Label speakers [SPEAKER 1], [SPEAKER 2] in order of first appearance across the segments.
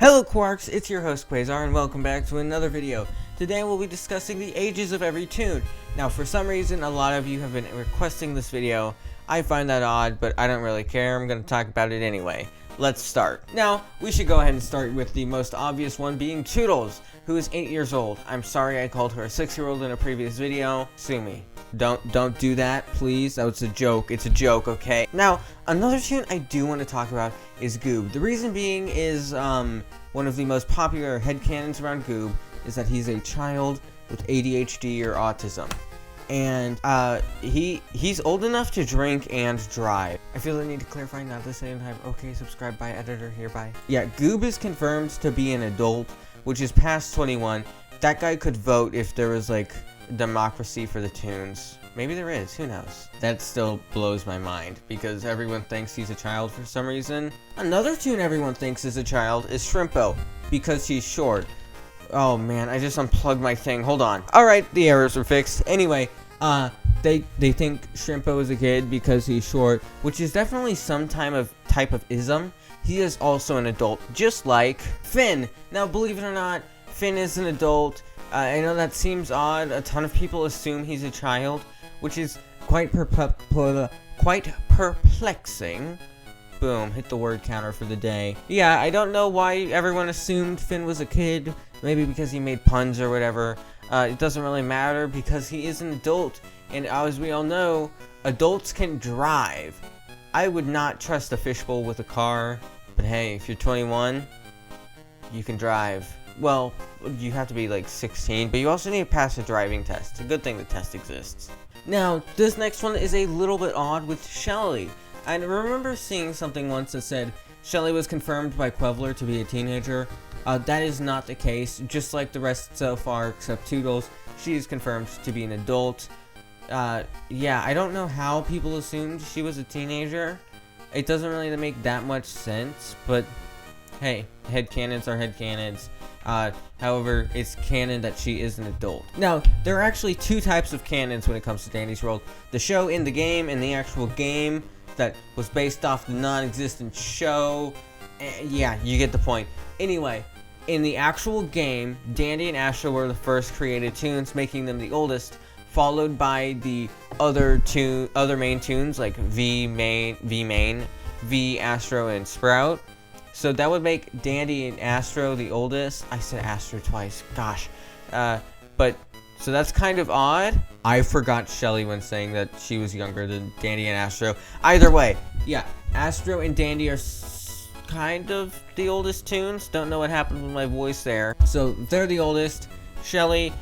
[SPEAKER 1] Hello Quarks, it's your host Quasar and welcome back to another video. Today we'll be discussing the ages of every toon. Now for some reason a lot of you have been requesting this video. I find that odd, but I don't really care. I'm going to talk about it anyway. Let's start. Now, we should go ahead and start with the most obvious one being Toodles, who is 8 years old. I'm sorry I called her a 6-year-old in a previous video. Sue me. Don't do that, please. That was a joke. It's a joke, okay? Now, another toon I do want to talk about is Goob. The reason being is, one of the most popular headcanons around Goob is that he's a child with ADHD or autism. And, he's old enough to drink and drive. I feel the need to clarify, not the same time. Okay, subscribe by editor hereby. Yeah, Goob is confirmed to be an adult, which is past 21. That guy could vote if there was, like, democracy for the Toons. Maybe there is, who knows? That still blows my mind, because everyone thinks he's a child for some reason. Another toon everyone thinks is a child is Shrimpo, because he's short. Oh man, I just unplugged my thing, hold on. Alright, the errors were fixed. Anyway, they think Shrimpo is a kid because he's short, which is definitely some type of ism. He is also an adult, just like Finn. Now, believe it or not, Finn is an adult. I know that seems odd. A ton of people assume he's a child, which is quite perplexing. Boom, hit the word counter for the day. Yeah, I don't know why everyone assumed Finn was a kid. Maybe because he made puns or whatever. It doesn't really matter because he is an adult. And as we all know, adults can drive. I would not trust a fishbowl with a car. But hey, if you're 21, you can drive. Well, you have to be like 16, but you also need to pass a driving test. It's a good thing the test exists. Now, this next one is a little bit odd with Shelly. I remember seeing something once that said Shelly was confirmed by Quevler to be a teenager. That is not the case, just like the rest so far except Toodles. She is confirmed to be an adult. Yeah, I don't know how people assumed she was a teenager. It doesn't really make that much sense, but hey, headcanons are headcanons. However, it's canon that she is an adult. Now, there are actually two types of canons when it comes to Dandy's World. The show in the game and the actual game that was based off the non-existent show. Yeah, you get the point. Anyway, in the actual game, Dandy and Astro were the first created toons, making them the oldest, followed by the other main toons like V, Astro, and Sprout. So that would make Dandy and Astro the oldest. I said Astro twice, gosh. So that's kind of odd. I forgot Shelly when saying that she was younger than Dandy and Astro. Either way, yeah, Astro and Dandy are kind of the oldest toons. Don't know what happened with my voice there. So they're the oldest. Shelly,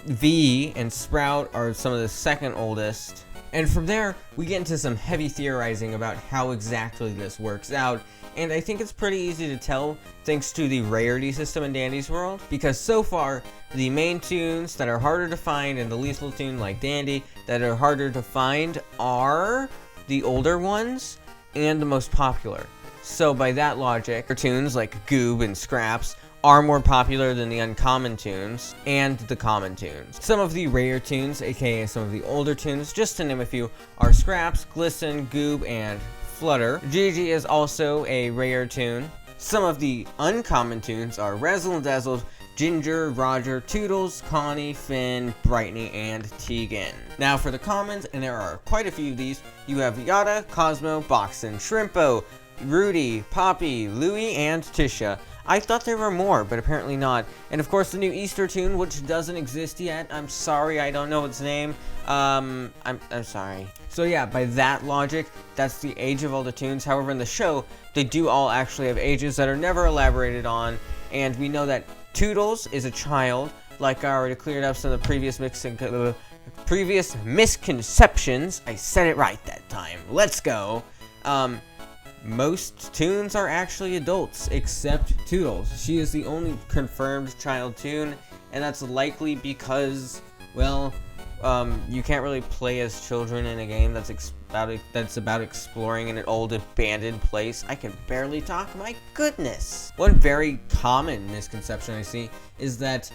[SPEAKER 1] V, and Sprout are some of the second oldest. And from there, we get into some heavy theorizing about how exactly this works out. And I think it's pretty easy to tell thanks to the rarity system in Dandy's World. Because so far, the main toons that are harder to find and the lethal toon like Dandy that are harder to find are the older ones and the most popular. So by that logic, toons like Goob and Scraps are more popular than the uncommon toons and the common toons. Some of the rare toons, aka some of the older toons, just to name a few, are Scraps, Glisten, Goob, and Flutter. Gigi is also a rare toon. Some of the uncommon toons are Razzle and Dazzle, Ginger, Roger, Toodles, Connie, Finn, Brightney, and Tegan. Now for the commons, and there are quite a few of these, you have Yada, Cosmo, Boxin, Shrimpo, Rudy, Poppy, Louie, and Tisha. I thought there were more, but apparently not. And of course the new Easter toon, which doesn't exist yet. I'm sorry, I don't know its name. I'm sorry. So yeah, by that logic, that's the age of all the toons. However, in the show, they do all actually have ages that are never elaborated on. And we know that Toodles is a child, like I already cleared up some of the previous misconceptions. I said it right that time. Let's go. Most toons are actually adults, except Toodles. She is the only confirmed child toon, and that's likely because, well, you can't really play as children in a game that's about exploring in an old abandoned place. I can barely talk, my goodness. One very common misconception I see is that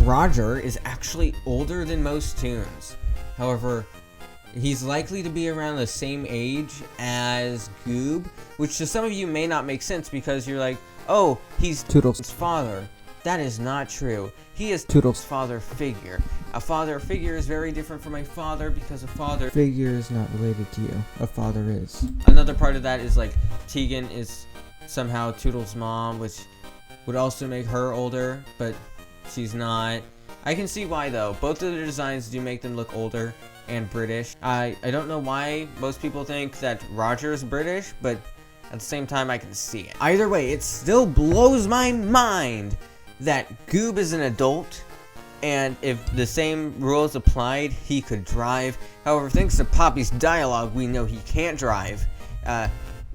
[SPEAKER 1] Roger is actually older than most toons. However, He's likely to be around the same age as Goob, which to some of you may not make sense because you're like, oh, he's
[SPEAKER 2] Toodles'
[SPEAKER 1] father. That is not true. He is
[SPEAKER 2] Toodles'
[SPEAKER 1] father figure. A father figure is very different from a father because a father
[SPEAKER 2] figure is not related to you. A father is.
[SPEAKER 1] Another part of that is like Tegan is somehow Toodles' mom, which would also make her older, but she's not. I can see why though. Both of the designs do make them look older and British. I don't know why most people think that Roger is British, but at the same time I can see it. Either way, it still blows my mind that Goob is an adult, and if the same rules applied, he could drive. However, thanks to Poppy's dialogue, we know he can't drive.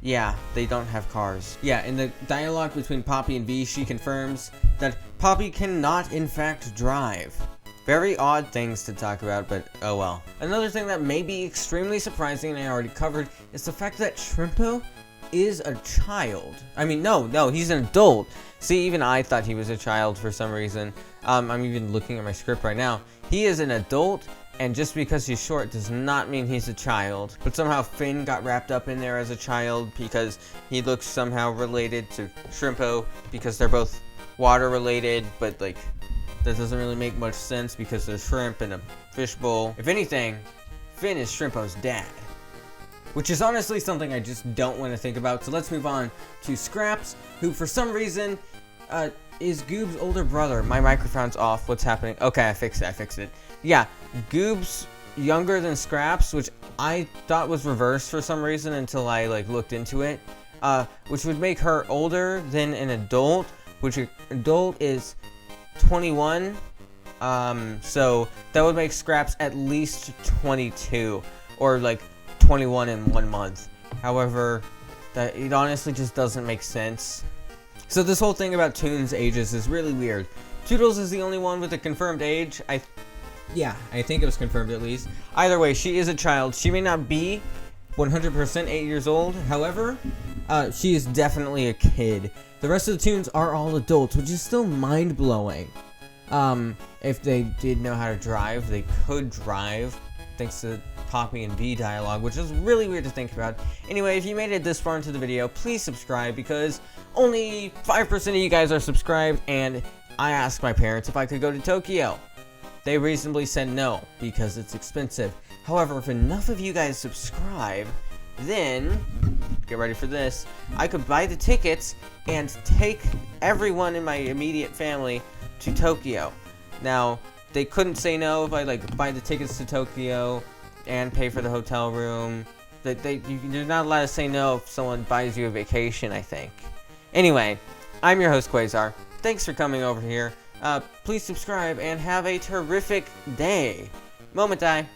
[SPEAKER 1] Yeah, they don't have cars. Yeah, in the dialogue between Poppy and V, she confirms that Poppy cannot, in fact, drive. Very odd things to talk about, but oh well. Another thing that may be extremely surprising, and I already covered, is the fact that Shrimpo is a child. I mean, no, he's an adult. See, even I thought he was a child for some reason. I'm even looking at my script right now. He is an adult, and just because he's short does not mean he's a child. But somehow Finn got wrapped up in there as a child because he looks somehow related to Shrimpo because they're both water related, but like that doesn't really make much sense because there's shrimp in a fishbowl. If anything, Finn is Shrimpo's dad, which is honestly something I just don't want to think about. So let's move on to Scraps, who for some reason is Goob's older brother. My microphone's off. What's happening? Okay, I fixed it. Yeah, Goob's younger than Scraps, which I thought was reversed for some reason until I like looked into it, which would make her older than an adult, which an adult is 21. So that would make Scraps at least 22, or like 21 in 1 month. However, that it honestly just doesn't make sense. So this whole thing about Toons' ages is really weird. Toodles is the only one with a confirmed age. I think it was confirmed at least. Either way, she is a child. She may not be 100% 8 years old. However, she is definitely a kid. The rest of the Toons are all adults, which is still mind-blowing. If they did know how to drive, they could drive, thanks to Poppy and V dialogue, which is really weird to think about. Anyway, if you made it this far into the video, please subscribe, because only 5% of you guys are subscribed, and I asked my parents if I could go to Tokyo. They reasonably said no, because it's expensive. However, if enough of you guys subscribe, then, get ready for this, I could buy the tickets and take everyone in my immediate family to Tokyo. Now, they couldn't say no if I like buy the tickets to Tokyo and pay for the hotel room. You're not allowed to say no if someone buys you a vacation, I think. Anyway, I'm your host, Quasar. Thanks for coming over here. Please subscribe and have a terrific day. Moment die.